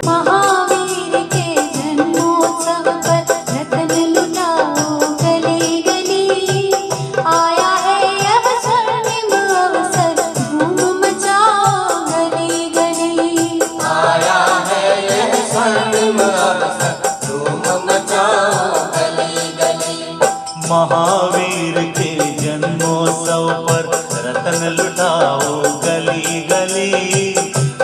महावीर के जन्मोत्सव पर रतन लुटाओ गली गली। आया है यह स्वर्णिम अवसर, धूम मचाओ गली गली। आया है यह स्वर्णिम अवसर, धूम मचाओ गली गली। महावीर के जन्मोत्सव पर रतन लुटाओ गली गली।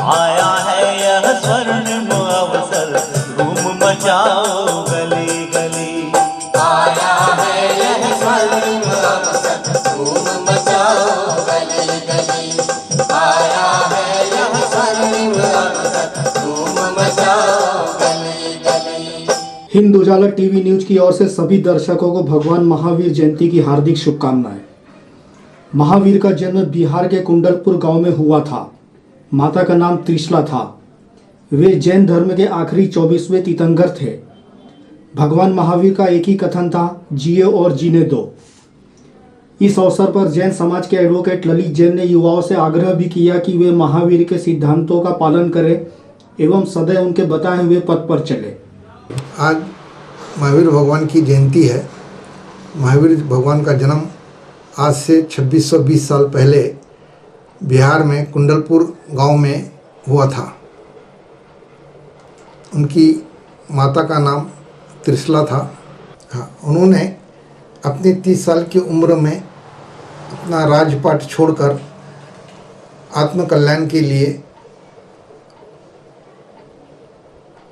आया है यह स्वर्णिम अवसर, धूम मचाओ गली गली। आया है यह स्वर्णिम अवसर, धूम मचाओ गली गली। आया है यह स्वर्णिम अवसर, धूम मचाओ गली गली। हिंद उजाला टीवी न्यूज की ओर से सभी दर्शकों को भगवान महावीर जयंती की हार्दिक शुभकामनाएं। महावीर का जन्म बिहार के कुंडलपुर गांव में हुआ था। माता का नाम त्रिशला था। वे जैन धर्म के आखिरी 24वें तीर्थंकर थे। भगवान महावीर का एक ही कथन था, जियो और जीने दो। इस अवसर पर जैन समाज के एडवोकेट ललित जैन ने युवाओं से आग्रह भी किया कि वे महावीर के सिद्धांतों का पालन करें एवं सदैव उनके बताए हुए पथ पर चले। आज महावीर भगवान की जयंती है। महावीर भगवान का जन्म आज से 2620 साल पहले बिहार में कुंडलपुर गांव में हुआ था। उनकी माता का नाम त्रिशला था। हाँ, उन्होंने अपनी 30 साल की उम्र में अपना राजपाट छोड़कर आत्मकल्याण के लिए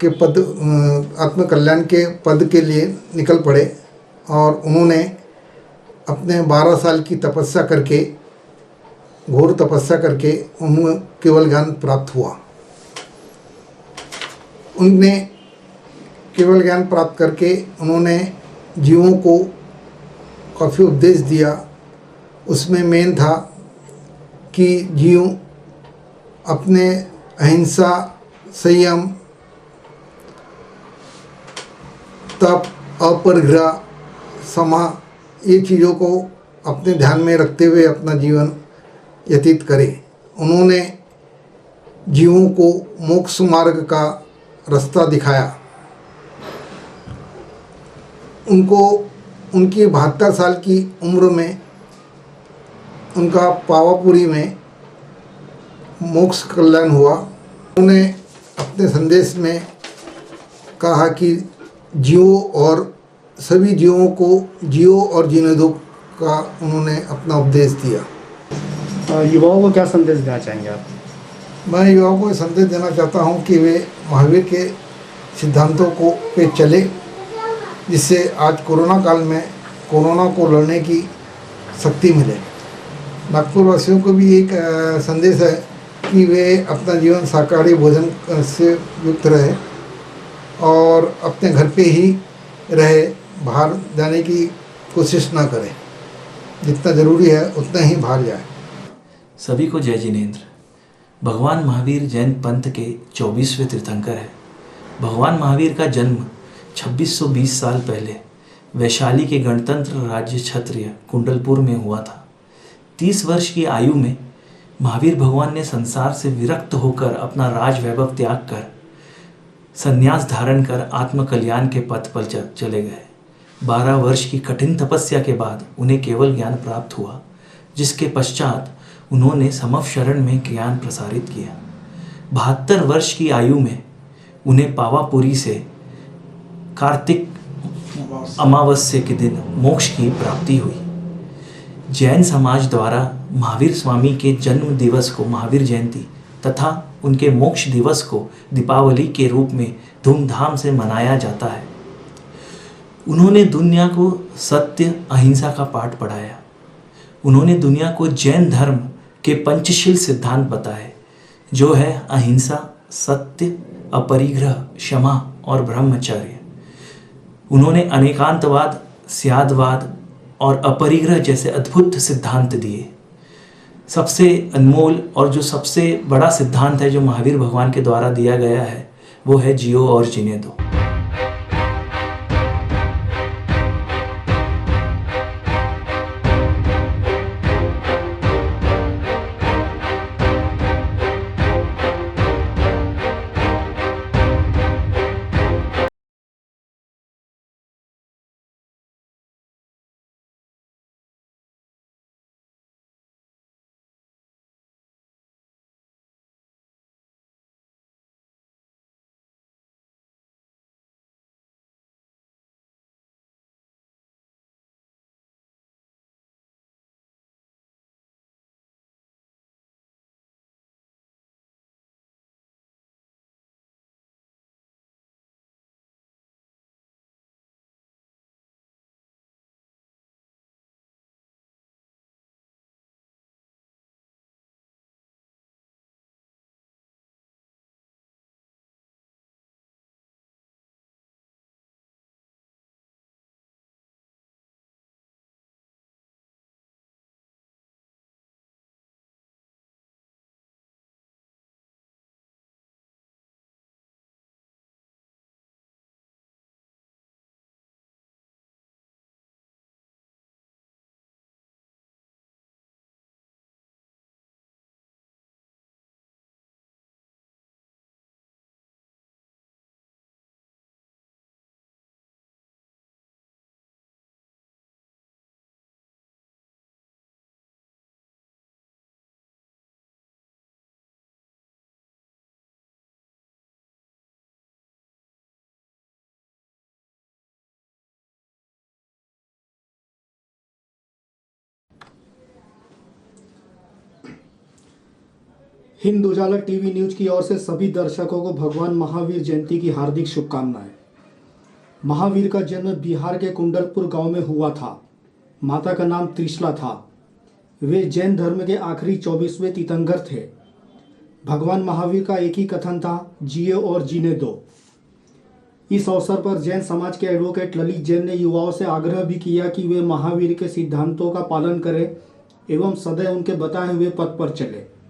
आत्मकल्याण के पद के लिए निकल पड़े और उन्होंने अपने 12 साल की तपस्या करके, घोर तपस्या करके उन्हें केवल ज्ञान प्राप्त हुआ। उनने केवल ज्ञान प्राप्त करके उन्होंने जीवों को काफ़ी उपदेश दिया। उसमें मेन था कि जीव अपने अहिंसा, संयम, तप, अपरिग्रह, क्षमा, ये चीज़ों को अपने ध्यान में रखते हुए अपना जीवन व्यतीत करें। उन्होंने जीवों को मोक्ष मार्ग का रास्ता दिखाया। उनको उनकी 72 साल की उम्र में उनका पावापुरी में मोक्ष कल्याण हुआ। उन्होंने अपने संदेश में कहा कि जियो और सभी जीवों को जियो और जीने दो का उन्होंने अपना उपदेश दिया। युवाओं को क्या संदेश देना चाहेंगे आप? मैं युवाओं को संदेश देना चाहता हूं कि वे महावीर के सिद्धांतों को पे चले, जिससे आज कोरोना काल में कोरोना को लड़ने की शक्ति मिले। नागपुर वासियों को भी एक संदेश है कि वे अपना जीवन शाकाहारी भोजन से युक्त रहे और अपने घर पे ही रहे, बाहर जाने की कोशिश ना करें। जितना ज़रूरी है उतना ही बाहर जाए। सभी को जय जिनेंद्र। भगवान महावीर जैन पंथ के 24वें तीर्थंकर है। भगवान महावीर का जन्म 2620 साल पहले वैशाली के गणतंत्र राज्य क्षत्रिय कुंडलपुर में हुआ था। 30 वर्ष की आयु में महावीर भगवान ने संसार से विरक्त होकर अपना राज वैभव त्याग कर संन्यास धारण कर आत्मकल्याण के पथ पर चले गए। 12 वर्ष की कठिन तपस्या के बाद उन्हें केवल ज्ञान प्राप्त हुआ, जिसके पश्चात उन्होंने समवशरण में ज्ञान प्रसारित किया। 72 वर्ष की आयु में उन्हें पावापुरी से कार्तिक अमावस्या के दिन मोक्ष की प्राप्ति हुई। जैन समाज द्वारा महावीर स्वामी के जन्म दिवस को महावीर जयंती तथा उनके मोक्ष दिवस को दीपावली के रूप में धूमधाम से मनाया जाता है। उन्होंने दुनिया को सत्य, अहिंसा का पाठ पढ़ाया। उन्होंने दुनिया को जैन धर्म के पंचशील सिद्धांत बताए, जो है अहिंसा, सत्य, अपरिग्रह, क्षमा और ब्रह्मचर्य। उन्होंने अनेकांतवाद, स्यादवाद और अपरिग्रह जैसे अद्भुत सिद्धांत दिए। सबसे अनमोल और जो सबसे बड़ा सिद्धांत है जो महावीर भगवान के द्वारा दिया गया है, वो है जियो और जीने दो। हिंद उजाला टीवी न्यूज की ओर से सभी दर्शकों को भगवान महावीर जयंती की हार्दिक शुभकामनाएं। महावीर का जन्म बिहार के कुंडलपुर गांव में हुआ था। माता का नाम त्रिशला था। वे जैन धर्म के आखिरी 24वें तीर्थंकर थे। भगवान महावीर का एक ही कथन था, जिए और जीने दो। इस अवसर पर जैन समाज के एडवोकेट ललित जैन ने युवाओं से आग्रह भी किया कि वे महावीर के सिद्धांतों का पालन करें एवं सदैव उनके बताए हुए पथ पर चले।